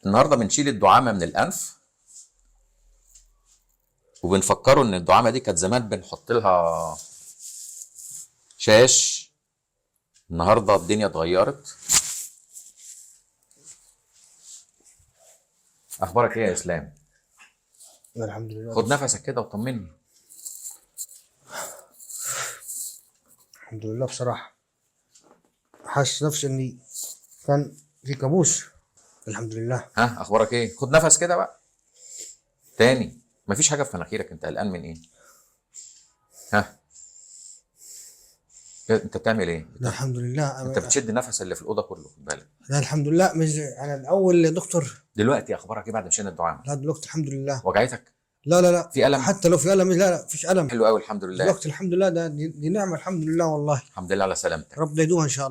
النهارده بنشيل الدعامه من الانف، وبنفكروا ان الدعامه دي كانت زمان بنحط لها شاش. النهارده الدنيا اتغيرت. اخبارك ايه يا اسلام؟ الحمد لله. خد نفسك كده وطمني. الحمد لله بصراحة، حاسس نفسي اني كان في كابوس. الحمد لله. ها اخبارك ايه؟ خد نفس كده بقى تاني. مفيش حاجه في مناخيرك، انت قلقان من ايه؟ ها انت بتعمل ايه؟ لا الحمد لله. انت بتشد النفس اللي في الاوضه كله، خد بالك. لا الحمد لله، مش انا الاول يا دكتور. دلوقتي اخبارك ايه بعد ما شلنا الدعامه؟ لا دلوقتي الحمد لله. وجعتك؟ لا لا لا، في الم؟ حتى لو في الم، لا لا مفيش الم حلو قوي، الحمد لله. دلوقتي. الحمد لله، دي نعمة، الحمد لله والله. الحمد لله على سلامتك. ربنا يدومها ان شاء الله.